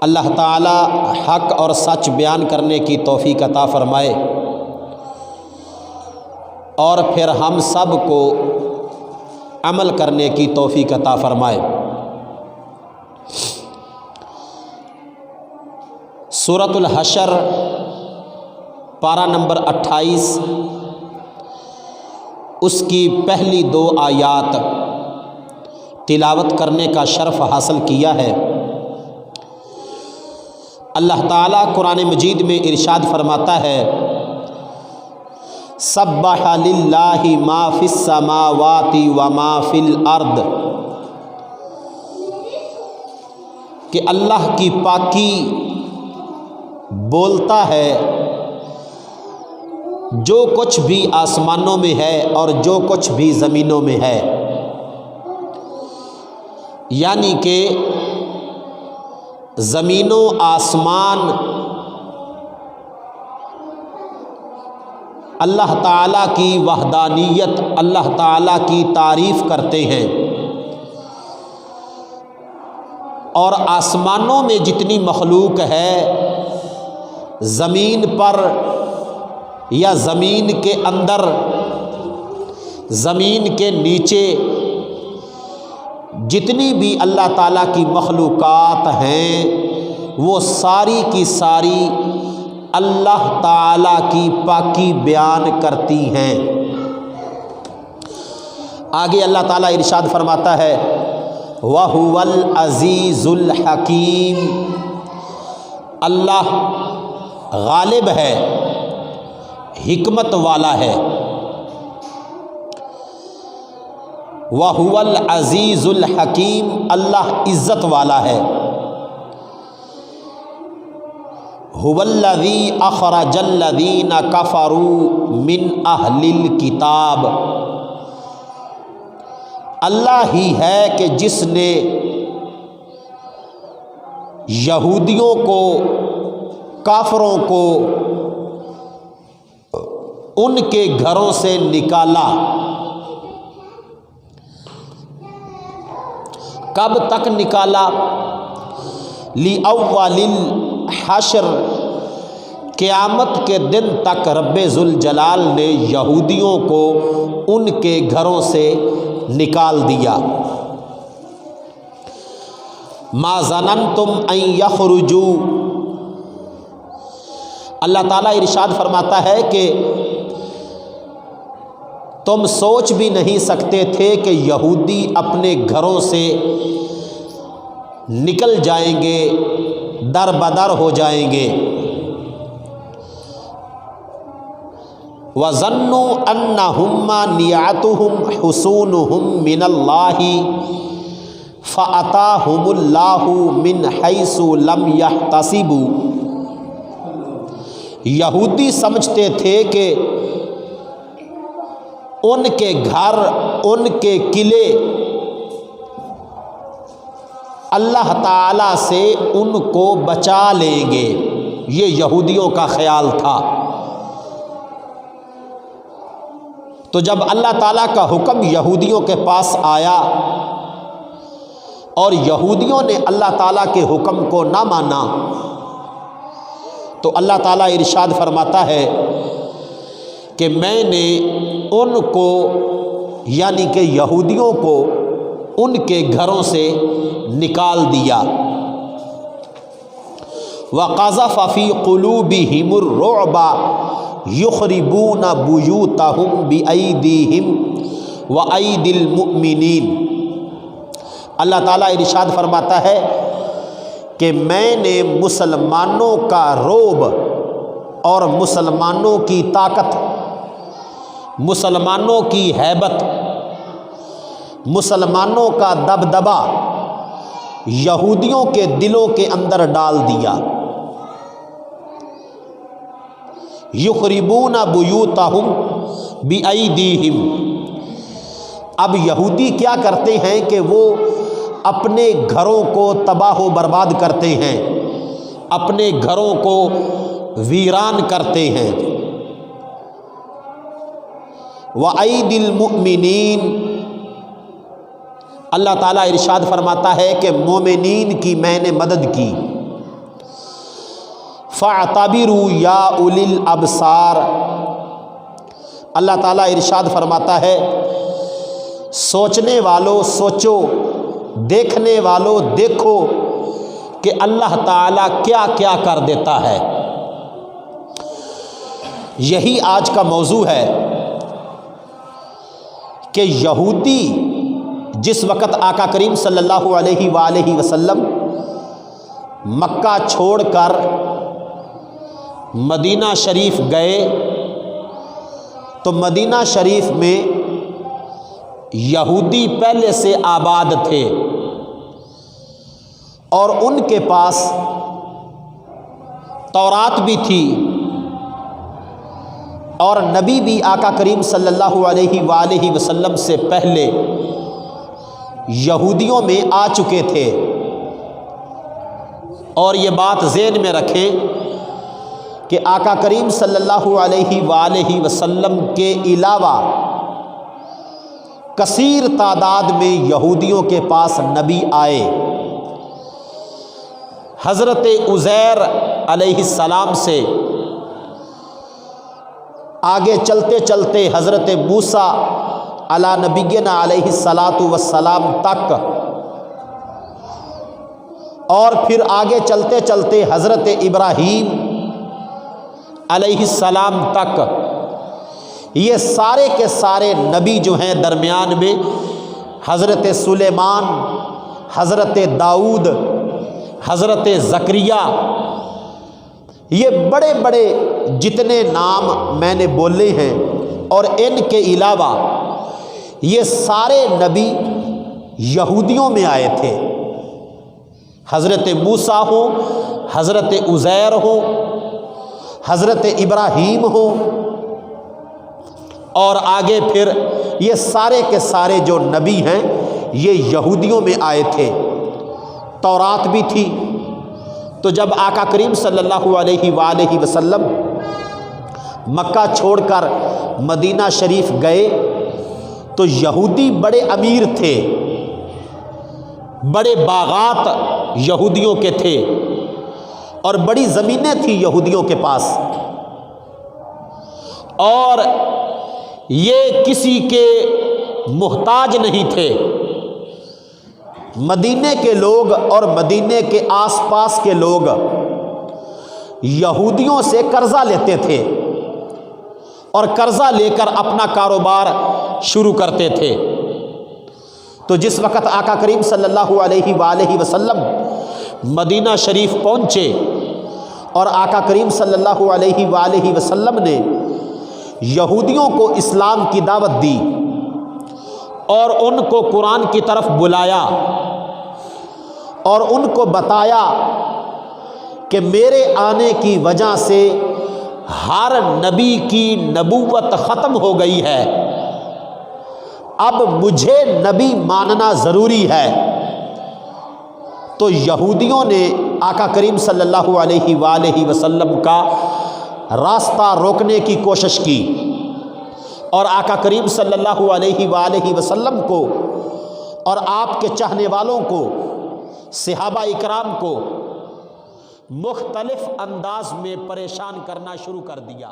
اللہ تعالی حق اور سچ بیان کرنے کی توفیق عطا فرمائے، اور پھر ہم سب کو عمل کرنے کی توفیق عطا فرمائے۔ سورۃ الحشر پارہ نمبر 28، اس کی پہلی 2 آیات تلاوت کرنے کا شرف حاصل کیا ہے۔ اللہ تعالیٰ قرآن مجید میں ارشاد فرماتا ہے، سبح للہ ما فی السماوات و ما فی الارض، کہ اللہ کی پاکی بولتا ہے جو کچھ بھی آسمانوں میں ہے اور جو کچھ بھی زمینوں میں ہے، یعنی کہ زمین و آسمان اللہ تعالیٰ کی وحدانیت، اللہ تعالیٰ کی تعریف کرتے ہیں، اور آسمانوں میں جتنی مخلوق ہے، زمین پر یا زمین کے اندر، زمین کے نیچے جتنی بھی اللہ تعالیٰ کی مخلوقات ہیں، وہ ساری کی ساری اللہ تعالیٰ کی پاکی بیان کرتی ہیں۔ آگے اللہ تعالیٰ ارشاد فرماتا ہے، وَهُوَ الْعَزِيزُ الْحَكِيمُ، اللہ غالب ہے، حکمت والا ہے۔ وَهُوَ الْعَزِيزُ الْحَكِيمُ، اللہ عزت والا ہے۔ هُوَ الَّذِي أَخْرَجَ الَّذِينَ كَفَرُوا مِنْ أَهْلِ الْكِتَابِ، اللہ ہی ہے کہ جس نے یہودیوں کو، کافروں کو ان کے گھروں سے نکالا۔ کب تک نکالا؟ لِأَوَّلِ الْحَشْرِ، قیامت کے دن تک رب ذوالجلال نے یہودیوں کو ان کے گھروں سے نکال دیا۔ مَا ظَنَنْتُمْ أَن يَخْرُجُوا، اللہ تعالیٰ ارشاد فرماتا ہے کہ تم سوچ بھی نہیں سکتے تھے کہ یہودی اپنے گھروں سے نکل جائیں گے، در بدر ہو جائیں گے۔ وَظَنُّوا أَنَّهُمْ مَانِعَتُهُمْ حُصُونُهُمْ مِنَ اللَّهِ فَأَتَاهُمُ اللَّهُ مِنْ حَيْثُ لَمْ يَحْتَسِبُوا، یہودی سمجھتے تھے کہ ان کے گھر، ان کے قلعے اللہ تعالیٰ سے ان کو بچا لیں گے، یہ یہودیوں کا خیال تھا۔ تو جب اللہ تعالیٰ کا حکم یہودیوں کے پاس آیا اور یہودیوں نے اللہ تعالیٰ کے حکم کو نہ مانا، تو اللہ تعالیٰ ارشاد فرماتا ہے کہ میں نے ان کو، یعنی کہ یہودیوں کو ان کے گھروں سے نکال دیا۔ وَقَذَفَ فِي قُلُوبِهِمُ الرُّعْبَ يُخْرِبُونَ بُيُوتَهُمْ بِأَيْدِيهِمْ وَأَيْدِي الْمُؤْمِنِينَ، اللہ تعالیٰ ارشاد فرماتا ہے کہ میں نے مسلمانوں کا رعب اور مسلمانوں کی طاقت، مسلمانوں کی ہیبت، مسلمانوں کا دبدبا یہودیوں کے دلوں کے اندر ڈال دیا۔ یخربون بیوتہم بایدیہم، اب یہودی کیا کرتے ہیں کہ وہ اپنے گھروں کو تباہ و برباد کرتے ہیں، اپنے گھروں کو ویران کرتے ہیں۔ وَأَيْدِي الْمُؤْمِنِينَ، اللہ تعالیٰ ارشاد فرماتا ہے کہ مومنین کی میں نے مدد کی۔ فاعتبروا یا اولی الابصار، اللہ تعالیٰ ارشاد فرماتا ہے سوچنے والوں سوچو، دیکھنے والوں دیکھو کہ اللہ تعالیٰ کیا کیا کر دیتا ہے۔ یہی آج کا موضوع ہے کہ یہودی جس وقت آقا کریم صلی اللہ علیہ وآلہ وسلم مکہ چھوڑ کر مدینہ شریف گئے تو مدینہ شریف میں یہودی پہلے سے آباد تھے اور ان کے پاس تورات بھی تھی، اور نبی بھی آقا کریم صلی اللہ علیہ وآلہ وسلم سے پہلے یہودیوں میں آ چکے تھے۔ اور یہ بات ذہن میں رکھیں کہ آقا کریم صلی اللہ علیہ وآلہ وسلم کے علاوہ کثیر تعداد میں یہودیوں کے پاس نبی آئے۔ حضرت عزیر علیہ السلام سے آگے چلتے چلتے حضرت موسیٰ علی نبینا علیہ الصلاۃ والسلام تک، اور پھر آگے چلتے چلتے حضرت ابراہیم علیہ السلام تک، یہ سارے کے سارے نبی جو ہیں درمیان میں حضرت سلیمان، حضرت داؤد، حضرت زکریا، یہ بڑے بڑے جتنے نام میں نے بولے ہیں، اور ان کے علاوہ یہ سارے نبی یہودیوں میں آئے تھے۔ حضرت موسیٰ ہو، حضرت عزیر ہو، حضرت ابراہیم ہو، اور آگے پھر یہ سارے کے سارے جو نبی ہیں یہ یہودیوں میں آئے تھے۔ تورات بھی تھی، تو جب آقا کریم صلی اللہ علیہ وآلہ وسلم مکہ چھوڑ کر مدینہ شریف گئے تو یہودی بڑے امیر تھے، بڑے باغات یہودیوں کے تھے، اور بڑی زمینیں تھیں یہودیوں کے پاس، اور یہ کسی کے محتاج نہیں تھے۔ مدینے کے لوگ اور مدینے کے آس پاس کے لوگ یہودیوں سے قرضہ لیتے تھے اور قرضہ لے کر اپنا کاروبار شروع کرتے تھے۔ تو جس وقت آقا کریم صلی اللہ علیہ وآلہ وسلم مدینہ شریف پہنچے اور آقا کریم صلی اللہ علیہ وآلہ وسلم نے یہودیوں کو اسلام کی دعوت دی اور ان کو قرآن کی طرف بلایا اور ان کو بتایا کہ میرے آنے کی وجہ سے ہر نبی کی نبوت ختم ہو گئی ہے، اب مجھے نبی ماننا ضروری ہے، تو یہودیوں نے آقا کریم صلی اللہ علیہ وآلہ وسلم کا راستہ روکنے کی کوشش کی اور آقا کریم صلی اللہ علیہ وآلہ وسلم کو اور آپ کے چاہنے والوں کو، صحابہ اکرام کو مختلف انداز میں پریشان کرنا شروع کر دیا۔